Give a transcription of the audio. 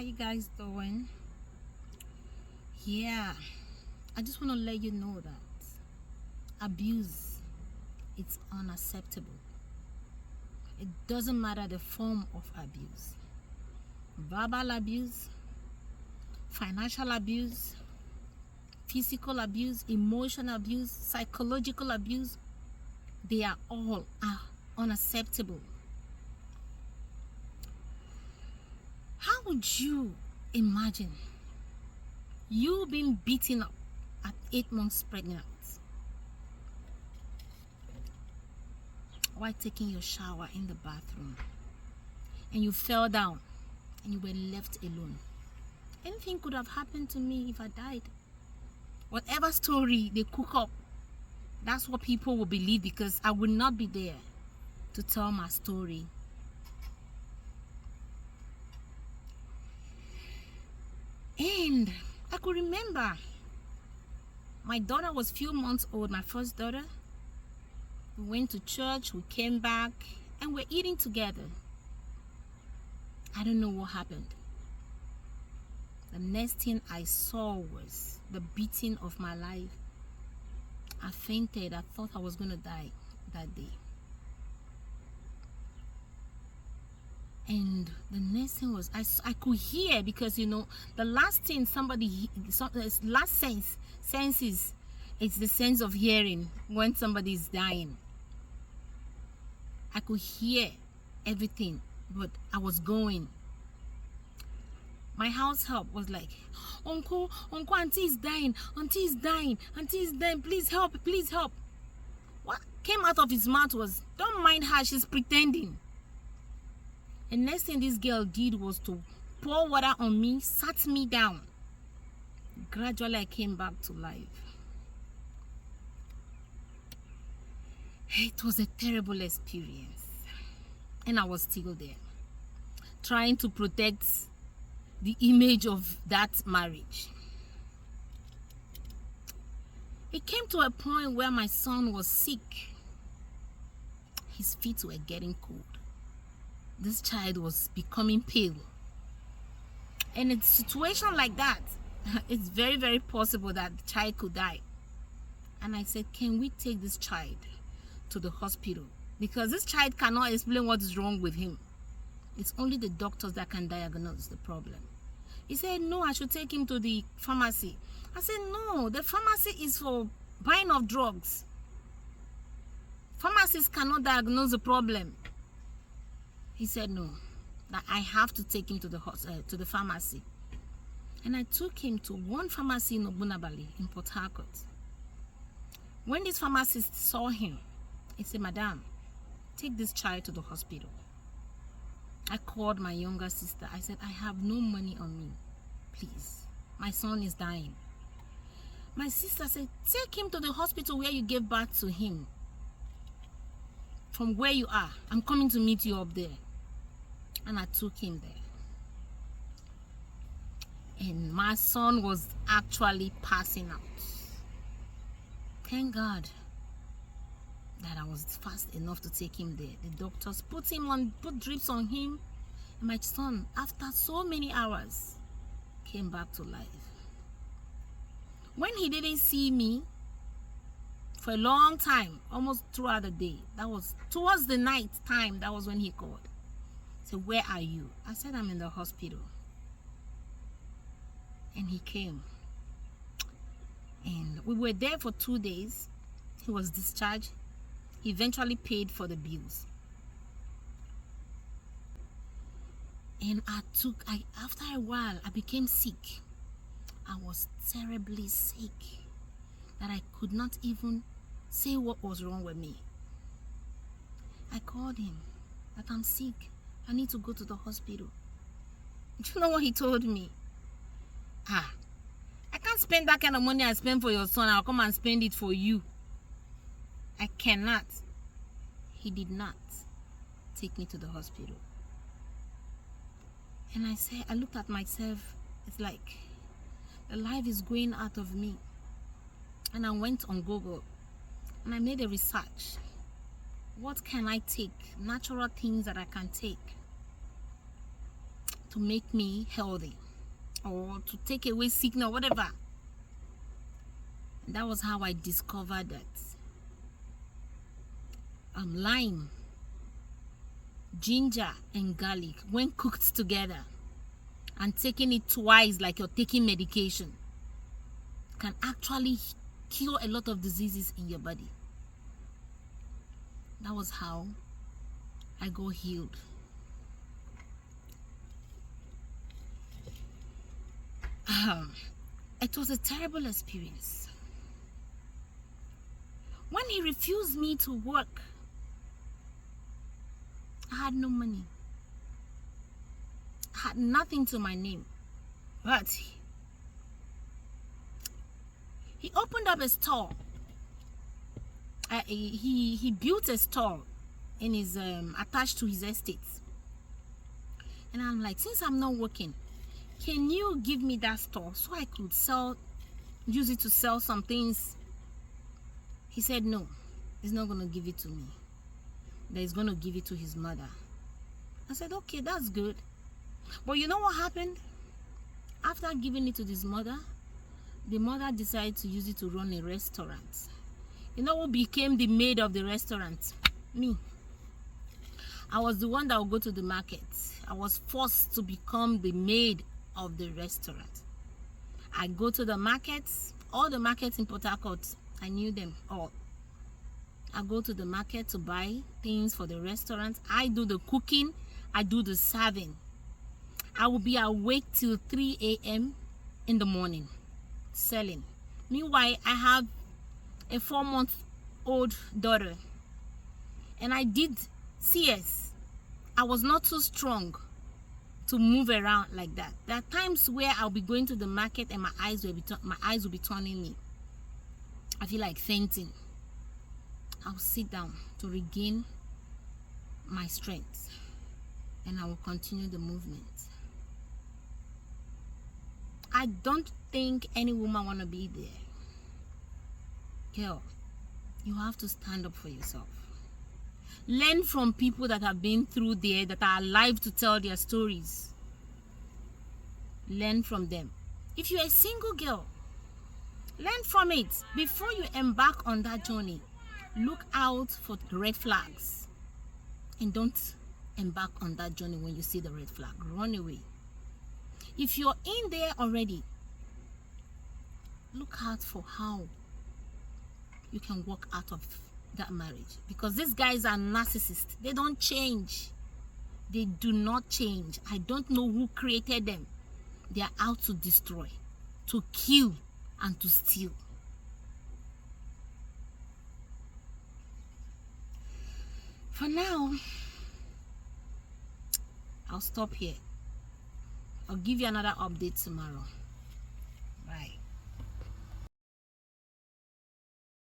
How you guys doing? Yeah, I just want to let you know that abuse, it's unacceptable. It doesn't matter the form of abuse. Verbal abuse, financial abuse, physical abuse, emotional abuse, psychological abuse, they are all unacceptable. How would you imagine you being beaten up at 8 months pregnant while taking your shower in the bathroom, and you fell down and you were left alone? Anything could have happened to me if I died. Whatever story they cook up, that's what people will believe, because I will not be there to tell my story. And I could remember my daughter was few months old, my first daughter. We went to church, we came back, and we're eating together. I don't know what happened. The next thing I saw was the beating of my life. I fainted. I thought I was going to die that day. And the next thing was I could hear, because the last thing last senses, it's the sense of hearing when somebody is dying. I could hear everything, but I was going. My house help was like, uncle, auntie is dying, please help. What came out of his mouth was, don't mind her, she's pretending. The next thing this girl did was to pour water on me, sat me down. Gradually, I came back to life. It was a terrible experience. And I was still there, trying to protect the image of that marriage. It came to a point where my son was sick. His feet were getting cold. This child was becoming pale. And in a situation like that, it's very, very possible that the child could die. And I said, can we take this child to the hospital? Because this child cannot explain what is wrong with him. It's only the doctors that can diagnose the problem. He said, no, I should take him to the pharmacy. I said, no, the pharmacy is for buying of drugs. Pharmacists cannot diagnose the problem. He said, no, that I have to take him to the pharmacy. And I took him to one pharmacy in Obunabali in Port Harcourt. When this pharmacist saw him, he said, madam, take this child to the hospital. I called my younger sister. I said, I have no money on me. Please, my son is dying. My sister said, take him to the hospital where you gave birth to him. From where you are, I'm coming to meet you up there. And I took him there. And my son was actually passing out. Thank God that I was fast enough to take him there. The doctors put drips on him. And my son, after so many hours, came back to life. When he didn't see me for a long time, almost throughout the day, that was towards the night time, that was when he called. He said, where are you? I said, I'm in the hospital. And he came. And we were there for 2 days. He was discharged. He eventually paid for the bills. And after a while, I became sick. I was terribly sick that I could not even say what was wrong with me. I called him that I'm sick. I need to go to the hospital. Do you know what he told me? I can't spend that kind of money I spend for your son. I'll come and spend it for you. I cannot. He did not take me to the hospital. And I looked at myself. It's like the life is going out of me. And I went on Google and I made a research. What can I take? Natural things that I can take to make me healthy or to take away sickness or whatever. And that was how I discovered that lime, ginger and garlic, when cooked together and taking it twice like you're taking medication, can actually cure a lot of diseases in your body. That was how I got healed. It was a terrible experience. When he refused me to work, I had no money. I had nothing to my name. But he opened up a store. He built a store in his attached to his estate. And I'm like, since I'm not working, can you give me that store so I could use it to sell some things? He said no, he's not gonna give it to me, that he's gonna give it to his mother. I said, okay, that's good. But you know what happened? After giving it to his mother, the mother decided to use it to run a restaurant. You know who became the maid of the restaurant? Me. I was the one that would go to the market. I was forced to become the maid of the restaurant. I go to the markets, all the markets in Port Harcourt, I knew them all. I go to the market to buy things for the restaurant. I do the cooking, I do the serving. I will be awake till 3 a.m. in the morning selling. Meanwhile, I have a 4-month-old daughter, and I did CS. I was not too strong to move around like that. There are times where I'll be going to the market and my eyes will be turning me. I feel like fainting. I'll sit down to regain my strength, and I will continue the movement. I don't think any woman want to be there. Girl, you have to stand up for yourself. Learn from people that have been through there, that are alive to tell their stories. Learn from them. If you're a single girl, learn from it. Before you embark on that journey, look out for red flags, and don't embark on that journey when you see the red flag. Run away. If you're in there already, look out for how you can walk out of that marriage, because these guys are narcissists. They don't change. They do not change. I don't know who created them. They are out to destroy, to kill, and to steal. For now, I'll stop here. I'll give you another update tomorrow.